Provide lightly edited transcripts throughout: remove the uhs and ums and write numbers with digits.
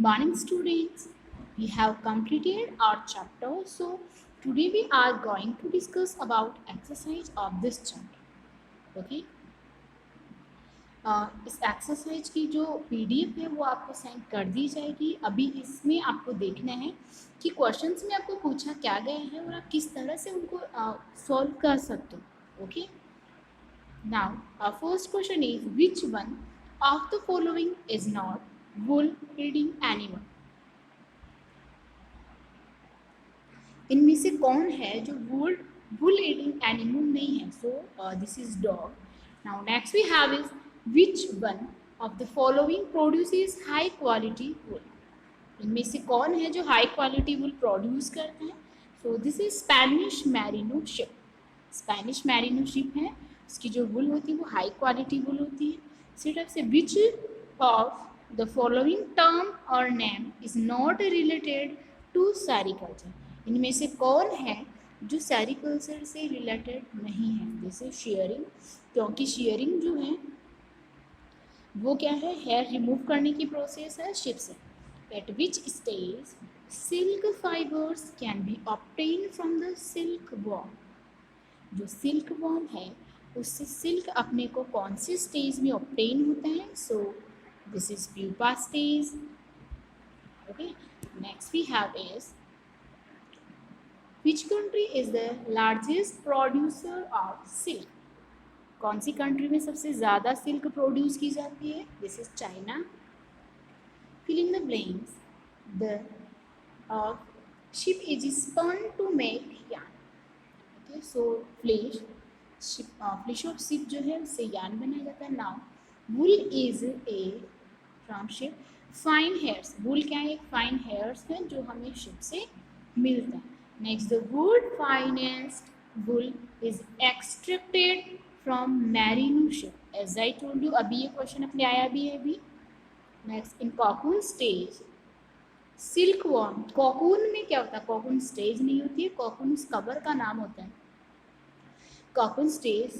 Morning students, we have completed our chapter. So today we are going to discuss about exercise of this chapter. Okay. इस exercise की जो PDF है वो आपको send कर दी जाएगी. अभी इसमें आपको देखना है कि क्वेश्चंस में आपको पूछा क्या गया है और आप किस तरह से उनको सॉल्व कर सकते हो. Okay. Now our first question is, which one of the following is not wool eating animal? इनमें से कौन है जो wool eating animal नहीं है? So this is dog. Now next we have is, which one of the following produces high quality wool? इनमें से कौन है जो हाई क्वालिटी वुल प्रोड्यूस करते हैं? So this is Spanish merino sheep. Spanish merino sheep है, इसकी जो वुल होती है वो हाई क्वालिटी वुल होती है. इसी टाइप से which of the following term और name is not related to sericulture? इनमें से कौन है जो सेरिकल्चर से रिलेटेड नहीं है? जैसे शेयरिंग, क्योंकि शेयरिंग जो है वो क्या है, हेयर रिमूव करने की प्रोसेस है शिप से. At which stage silk fibers can be obtained from the silkworm? जो सिल्क वॉर्म है उससे सिल्क अपने को कौन से स्टेज में ऑब्टेन होता है? So this is pupa stage. Okay. Next we have is, which country is the largest producer of silk? कौन सी कंट्री में सबसे ज़्यादा सिल्क प्रोड्यूस की जाती है? This is China. Fill in the blanks. The ship is spun to make yarn. Okay, so flesh of ship जो है उससे yarn बनाया जाता है. Now wool is a from ship. Fine hairs. Wool क्या है? Fine hairs है जो हमें ship से मिलता है. Next, the wood finest wool is extracted from merino ship. As I told you, अभी ये क्वेश्चन अपने आया भी है अभी. नेक्स्ट, इन कॉकून स्टेज सिल्क वॉर्म. कॉकून में क्या होता है? कॉकून स्टेज नहीं होती है, कॉकून उस कवर का नाम होता है. Cocoon stage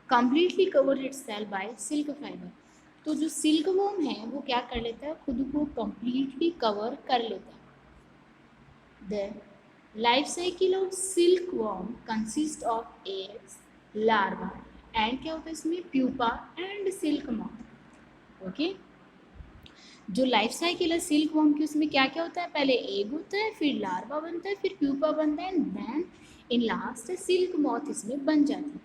completely covered itself by silk fibre. तो जो सिल्क वॉर्म है वो क्या कर लेता है? खुद को कंप्लीटली कवर कर लेता है. The life cycle of silk worm consist of eggs, larva and क्या होता है इसमें? Pupa and silk moth. Okay. जो लाइफ साइकिल है सिल्क वॉर्म की उसमें क्या क्या होता है? पहले एग होता है, फिर लार्वा बनता है, फिर प्यूपा बनता है, and then in last silk moth इसमें बन जाती है.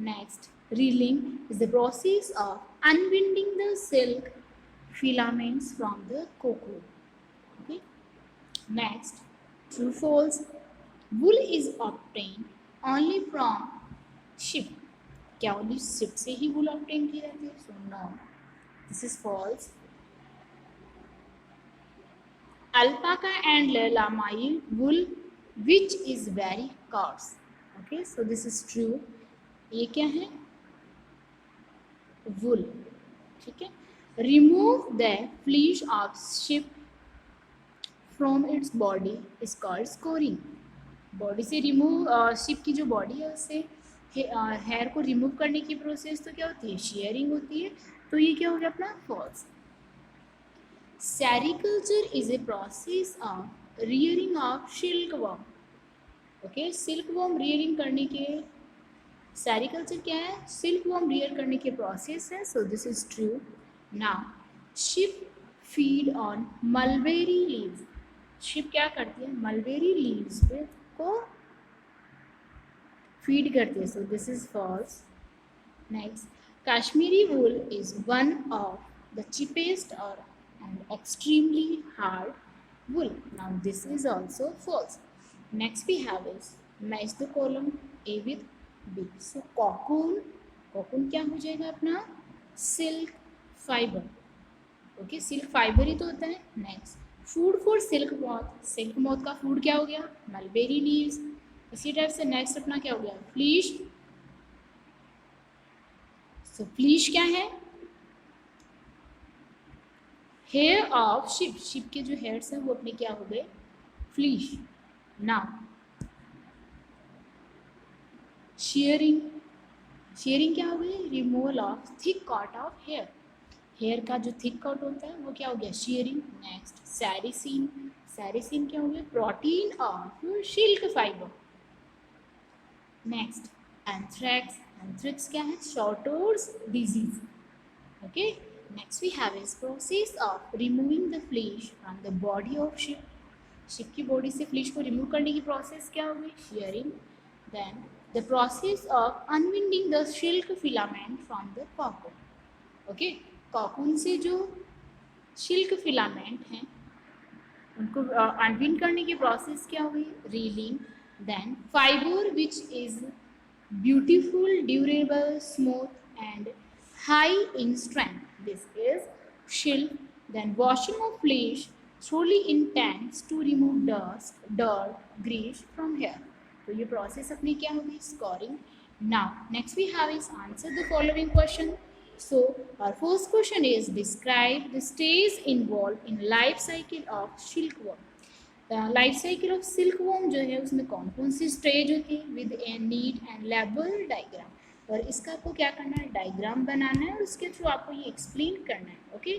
Next, reeling is the process of unwinding the silk filaments from the cocoon. Okay. Next, true false. Wool is obtain only from sheep. क्या ओनली शिप से ही wool obtain की जाती है? So no, this is false. Alpaca and lamine wool which is very coarse. Okay, so this is true. ये क्या है? wool. ठीक है. remove the fleece of sheep from its body is called scoring. Body से remove ship की जो body है उससे हेयर को रिमूव करने की प्रोसेस तो क्या होती है? शेयरिंग होती है. तो ये क्या हो गया अपना? False. Sericulture is a process of rearing of silkworm. ओके. सिल्कवॉर्म रियरिंग करने के, सेरिकल्चर क्या है? सिल्कवॉर्म रियर करने के प्रोसेस है. So this is true. Now ship feed on mulberry leaves. Ship क्या करती है? मलबेरी लीव्स पे को फीड करती है. So this is false. Next, Kashmiri wool is one of the cheapest और and extremely hard wool. Now this is also false. Next we have is, match the column A with B. So cocoon क्या हो जाएगा अपना? Silk fibre. Okay. Silk fibre ही तो होता है. Next, food for silk moth. Silk moth का food क्या हो गया? Mulberry leaves. इसी टाइप से नेक्स्ट अपना क्या हो गया? फ्लीश. सो फ्लीश क्या है? Hair of sheep. शिप के जो हेयर्स हैं वो अपने क्या हो गए? फ्लीश. Now sharing. शेयरिंग क्या हो गई? Removal of thick coat of hair. Hair का जो थिक कट होता है वो क्या हो गया, शेयरिंग। नेक्स्ट सैरिसिन, सैरिसिन क्या हो गया, protein of silk fibre. Next anthrax, anthrax क्या है, sorters disease. Okay, next we have is process of removing the flesh from the body of sheep. Sheep की बॉडी से फ्लेश को रिमूव करने की प्रोसेस क्या होगी, shearing. Then the process of unwinding the silk filament from the cocoon. Okay, cocoon से जो silk filament हैं उनको अनविन करने की प्रोसेस क्या हुई, reeling. Then fibre which is beautiful, durable, smooth and high in strength, this is silk. Then washing of fleece thoroughly in tanks to remove dust, dirt, grease from hair. तो ये process अपनी क्या होगी, scouring. Now next we have is answer the following question. So our first question is describe the stage involved in life cycle of silkworm. Life cycle of silkworm जो है उसमें कौन कौन सी स्टेज होती है, with a need and label diagram. और इसका आपको क्या करना है, डायग्राम बनाना है और उसके थ्रू आपको ये एक्सप्लेन करना है. Okay,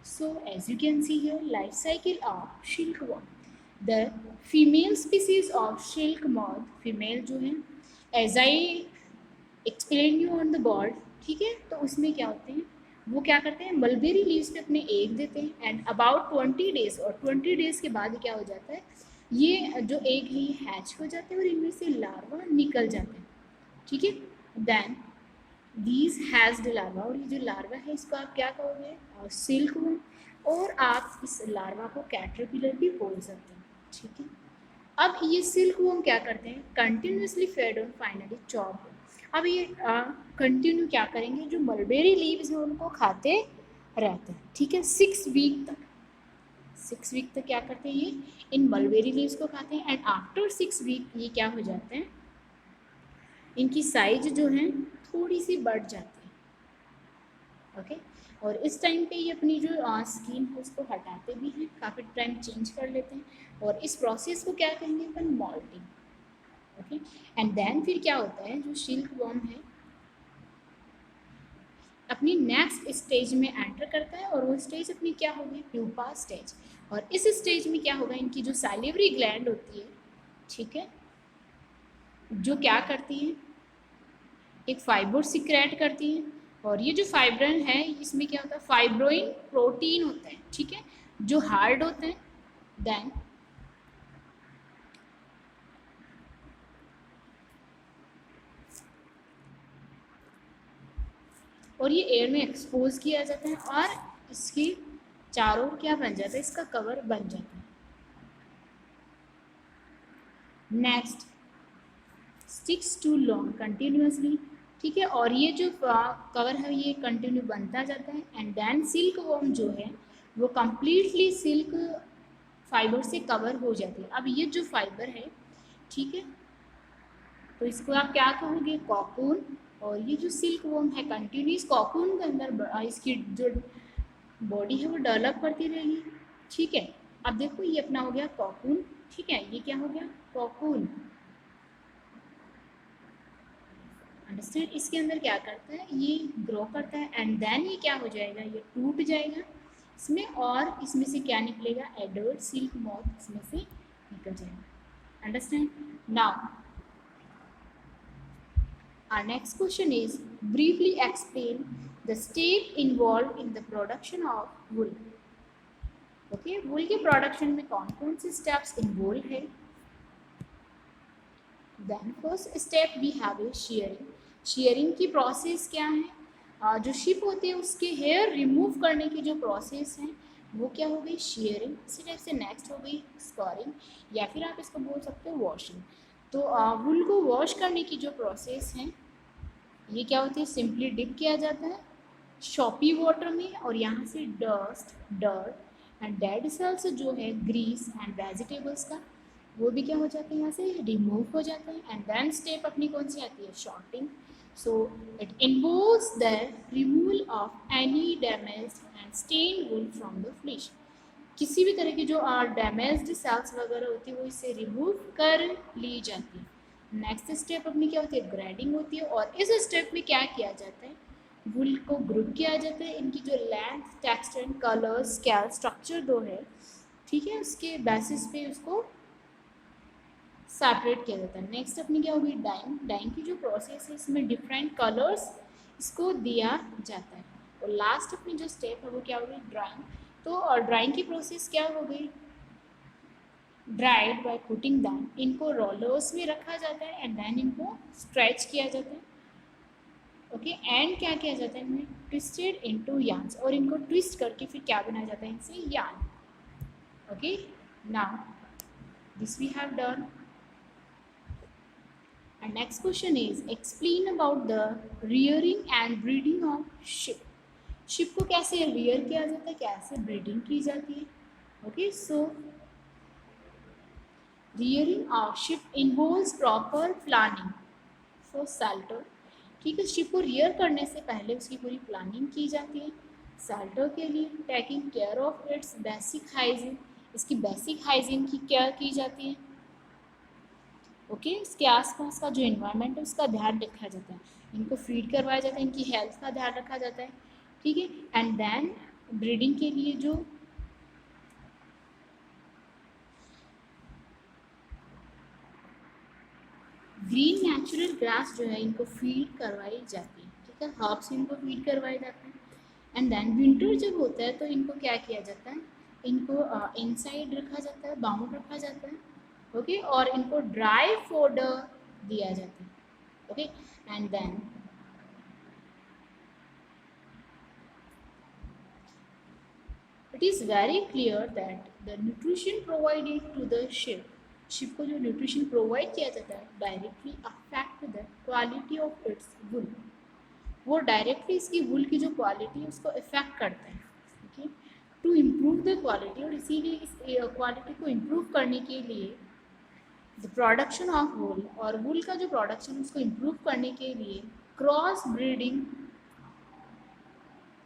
so as you can see here life cycle of silkworm. The female species of silk moth, female जो है as I explain you on the board, ठीक है, तो उसमें क्या होते हैं, वो क्या करते हैं, मलबेरी लीव्स पे अपने एग देते हैं एंड अबाउट 20 डेज, और 20 डेज के बाद क्या हो जाता है, ये जो एग है ये हैच हो जाते हैं और इनमें से लार्वा निकल जाते हैं. ठीक है, देन दीज हैज्ड लार्वा, और ये जो लार्वा है इसको आप क्या कहोगे, सिल्कवर्म, और आप इस लार्वा को कैटरपिलर भी बोल सकते हैं. ठीक है, अब ये सिल्कवर्म क्या करते हैं, continuously fade on finally chop. अब ये कंटिन्यू क्या करेंगे, जो मलबेरी लीव्स हैं उनको खाते रहते हैं. ठीक है, 6 वीक तक, 6 वीक तक क्या करते हैं, ये इन मलबेरी लीव्स को खाते हैं एंड आफ्टर 6 वीक ये क्या हो जाते हैं, इनकी साइज जो है थोड़ी सी बढ़ जाती है. ओके, और इस टाइम पे ये अपनी जो स्किन है उसको हटाते भी हैं, काफ़ी टाइम चेंज कर लेते हैं, और इस प्रोसेस को क्या कहेंगे अपन, मॉल्टिंग. ओके, एंड देन फिर क्या होता है, जो सिल्कवर्म है अपनी नेक्स्ट स्टेज में एंटर करता है, और वो स्टेज अपनी क्या होगी, प्यूपा स्टेज. और इस स्टेज में क्या होगा, इनकी जो सैलिवरी ग्लैंड होती है, ठीक है, जो क्या करती है, एक फाइबर सिक्रेट करती है, और ये जो फाइब्रिन है इसमें क्या होता है, फाइब्रोइन प्रोटीन होता है. ठीक है, जो हार्ड होते हैं. देन और ये एयर में एक्सपोज किया जाता है और इसकी चारों क्या बन जाता है, इसका कवर बन जाता है. Next sticks to long continuously. ठीक है, और ये जो कवर है ये कंटिन्यू बनता जाता है एंड देन सिल्क वर्म जो है वो कम्प्लीटली सिल्क फाइबर से कवर हो जाती है. अब ये जो फाइबर है, ठीक है, तो इसको आप क्या कहोगे, कॉकून. और ये जो सिल्क वर्म है कंटिन्यूस कॉकून के अंदर इसकी जो बॉडी है वो डेवलप करती रहेगी. ठीक है, अब देखो ये अपना हो गया कॉकून. ठीक है, ये क्या हो गया, कॉकून. अंडरस्टैंड, इसके अंदर क्या करता है, ये ग्रो करता है एंड देन ये क्या हो जाएगा, ये टूट जाएगा इसमें, और इसमें से क्या निकलेगा, एडल्ट सिल्क मॉथ इसमें से निकल जाएगा. Understand. Now our next question is briefly explain the step involved in the production of wool. Okay, wool के प्रोडक्शन में कौन कौन से स्टेप्स इन्वॉल्व है. Then first step we have a shearing. Shearing की प्रोसेस क्या है, जो शिप होती है उसके हेयर रिमूव करने की जो प्रोसेस है वो क्या हो गई, शेयरिंग. इसी टाइप से नेक्स्ट हो गई स्कोरिंग, या फिर आप इसको बोल सकते हो वॉशिंग. तो वुल को वॉश करने की जो प्रोसेस है ये क्या होती है, सिंपली डिप किया जाता है शॉपी वाटर में, और यहाँ से dust, dirt and dead cells जो है ग्रीस एंड वेजिटेबल्स का वो भी क्या हो जाता है, यहाँ से रिमूव हो जाता है. एंड देन स्टेप अपनी कौन सी आती है, sorting. So it involves the removal of any damaged and stain wool from the fleece. किसी भी तरह की जो डैमेज्ड सेल्स वगैरह होती है वो इससे रिमूव कर ली जाती है. नेक्स्ट स्टेप अपनी क्या होती है, ग्रेडिंग होती है, और इस स्टेप में क्या किया जाता है, वुल को ग्रुप किया जाता है, इनकी जो length, texture and colour, scale, structure दो है, ठीक है, उसके बेसिस पे उसको सेपरेट किया जाता है। नेक्स्ट अपनी क्या होगी, डाइंग। डाइंग की जो प्रोसेस है इसमें डिफरेंट कलर्स इसको दिया जाता है। और लास्ट अपनी जो स्टेप है वो क्या होगी, ड्राइंग। तो और ड्राइंग की प्रोसेस क्या हो गई, ड्राइड बाय पुटिंग दैम, इनको रोलर्स में रखा जाता है एंड देन इनको स्ट्रेच किया जाता है, ओके। एंड क्या किया जाता है इनमें, ट्विस्टेड इनटू यार्न्स, और इनको ट्विस्ट करके फिर क्या बनाया जाता है इनसे, yarn, okay. Now this we have done. And next question is explain about the rearing and breeding of sheep. Ship को कैसे रियर किया जाता है, कैसे ब्रीडिंग की जाती है, okay. So rearing of ship involves proper planning for shelter, ठीक है। शिप को रियर करने से पहले उसकी पूरी प्लानिंग की जाती है सेल्टर के लिए। Taking care of its basic hygiene, इसकी बेसिक हाइजीन की केयर की जाती है, ओके। इसके आसपास का जो इन्वायरमेंट है उसका ध्यान रखा जाता है, इनको फीड करवाया जाता है, इनकी हेल्थ का ध्यान रखा जाता है, ठीक है। एंड देन ब्रीडिंग के लिए जो ग्रीन नेचुरल ग्रास जो है इनको फीड करवाई जाती है, ठीक है, हर्ब्स इनको फीड करवाए जाते हैं। एंड देन विंटर जब होता है तो इनको क्या किया जाता है, इनको इनसाइड रखा जाता है, बाउंड रखा जाता है, ओके। और इनको ड्राई फोडर दिया जाता है, okay. And then it is very clear that the nutrition provided to the ship को जो न्यूट्रिशन प्रोवाइड किया जाता है directly affect the quality of its wool, वो डायरेक्टली इसकी वुल की जो क्वालिटी है उसको इफेक्ट करता है, okay. To improve the quality, और इसीलिए इस क्वालिटी को इम्प्रूव करने के लिए द प्रोडक्शन ऑफ वुल, और वुल का जो प्रोडक्शन उसको इम्प्रूव करने के लिए क्रॉस ब्रीडिंग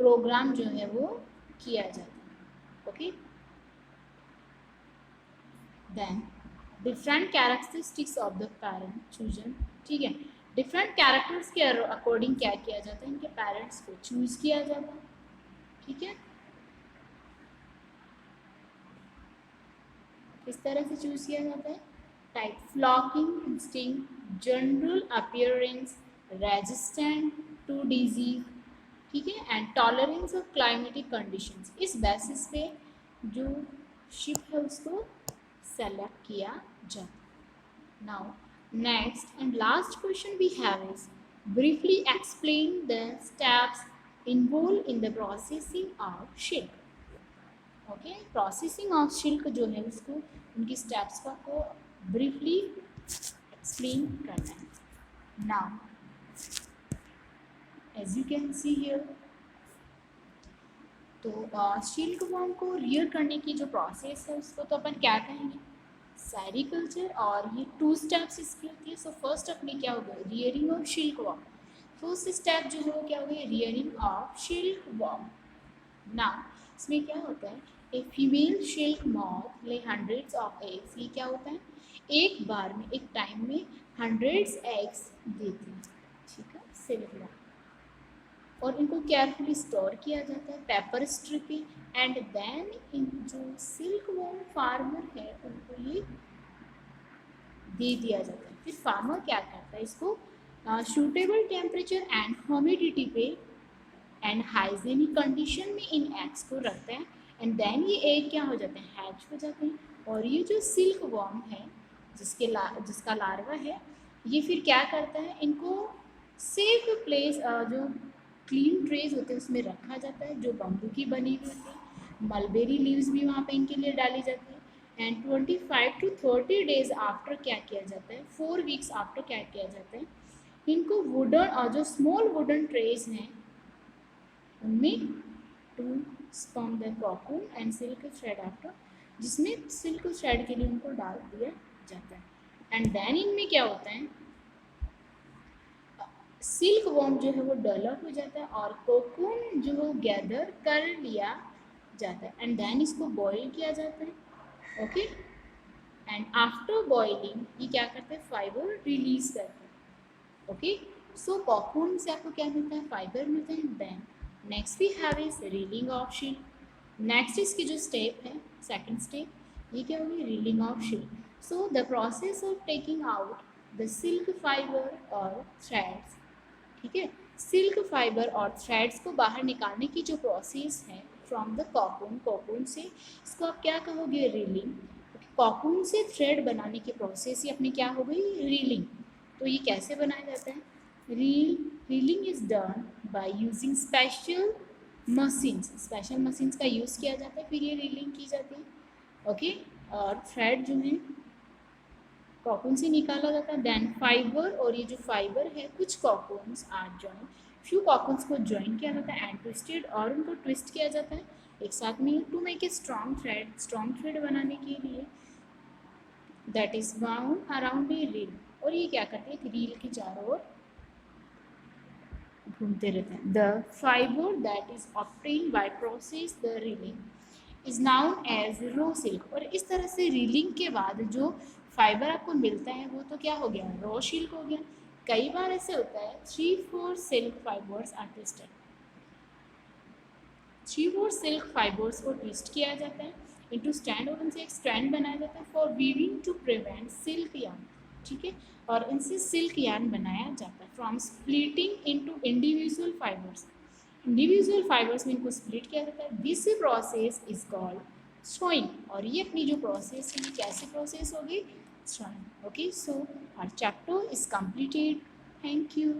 प्रोग्राम जो है वो किया जाता है, okay. Then different characteristics of the parent chosen, ठीक है। डिफरेंट कैरेक्टर्स के अकॉर्डिंग क्या किया जाता है, इनके पेरेंट्स को चूज किया जाता है, ठीक है। किस तरह से चूज किया जाता है, type flocking instinct, general appearance, resistant to disease, ठीक है, and tolerance of climatic conditions. इस बेसिस पे जो शिप है उसको सेलेक्ट किया जाता है। Now next and last question we have is briefly explain the steps involved in the processing of silk, okay. Processing of silk जो है उसको उनकी स्टेप्स को आपको ब्रीफली एक्सप्लेन करना है। Now as you can see here, तो silkworm को रियर करने की जो प्रोसेस है उसको तो अपन क्या कहेंगे, सेरिकल्चर, और ये 2 स्टेप्स इसकी होती है। सो फर्स्ट अपनी क्या होगा, rearing of silk worm. First step जो है वो क्या होगा, rearing of silk worm. Now इसमें क्या होता है, ए फीमेल सिल्क मॉथ ले हंड्रेड्स ऑफ एग्स, ये क्या होता है, एक बार में एक टाइम में हंड्रेड्स एग्स देती है, ठीक है, सिल्क मॉथ। और इनको केयरफुली स्टोर किया जाता है पेपर स्ट्रिपिंग, एंड देन इन जो सिल्क वॉर्म फार्मर है उनको ये दे दिया जाता है। फिर फार्मर क्या करता है, इसको सूटेबल टेम्परेचर एंड ह्यूमिडिटी पे एंड हाइजीनिक कंडीशन में इन एग्स को रखते हैं, एंड देन ये एग क्या हो जाते हैं, हैच हो जाते हैं। और ये जो सिल्क वॉर्म है जिसका लार्वा है, ये फिर क्या करता है, इनको सेफ प्लेस जो क्लीन ट्रेज होते हैं उसमें रखा जाता है, जो बम्बू की बनी हुई होती है। मलबेरी लीव्स भी वहाँ पे इनके लिए डाली जाती है। एंड 25 to 30 डेज आफ्टर क्या किया जाता है, 4 वीक्स आफ्टर क्या किया जाता है, इनको वुडन और जो स्मॉल वुडन ट्रेज हैं उनमें to spawn the cocoon and silk thread after, जिसमें सिल्क थ्रेड के लिए उनको डाल दिया जाता है। एंड देन इनमें क्या होता है, सिल्क वॉर्म जो है वो डेवलप हो जाता है और कोकून जो है गैदर कर लिया जाता है, एंड देन इसको बॉईल किया जाता है, ओके। एंड आफ्टर बॉइलिंग ये क्या करते हैं, फाइबर रिलीज करते हैं, ओके। सो कॉकून से आपको क्या मिलता है, फाइबर मिलता है. Then next we have is reeling of shell. नेक्स्ट इसकी जो स्टेप है, सेकंड स्टेप, ये क्या होगी, रीलिंग ऑफ शील. So the process of taking out the silk fibre और थ्रेड्स. ठीक है, सिल्क फाइबर और थ्रेड्स को बाहर निकालने की जो प्रोसेस है फ्रॉम द कॉकून, कॉकून से, इसको आप क्या कहोगे, रीलिंग. कॉकून से थ्रेड बनाने की प्रोसेस ही अपनी क्या हो गई, रीलिंग. तो ये कैसे बनाया जाता है, reeling is done by using special machines. Special machines का यूज़ किया जाता है, फिर ये रीलिंग की जाती है. ओके, और थ्रेड जो है कॉकून से निकाला जाता है. देन फाइबर, और ये जो फाइबर है, कुछ कॉकून्स आर जॉइन, फ्यू कॉकून्स को ज्वाइन किया जाता है एंड ट्विस्टेड, और उनको ट्विस्ट किया जाता है एक साथ में to make a strong thread, strong thread बनाने के लिए, that is bound around a reel. और ये क्या करते हैं, रील के चारों ओर घूमते रहते हैं. The fibre that is obtain by process the reeling is known as raw silk. और इस तरह से रीलिंग के बाद जो फाइबर आपको मिलता है वो तो क्या हो गया, रो सिल्क हो गया. कई बार ऐसे होता है 3-4 silk fibres are twisted. 3-4 silk fibres को ट्विस्ट किया जाता है इंटू स्टैंड, और उनसे एक स्टैंड बनाया जाता है for weaving to prevent silk yarn. ठीक है, और इनसे सिल्क यार्न बनाया जाता है from splitting into individual fibres. Individual fibres में इनको स्प्लिट किया जाता है. This process is called sewing. और ये अपनी जो प्रोसेस है, ये कैसी प्रोसेस होगी, sewing. Okay, so our chapter is completed. Thank you.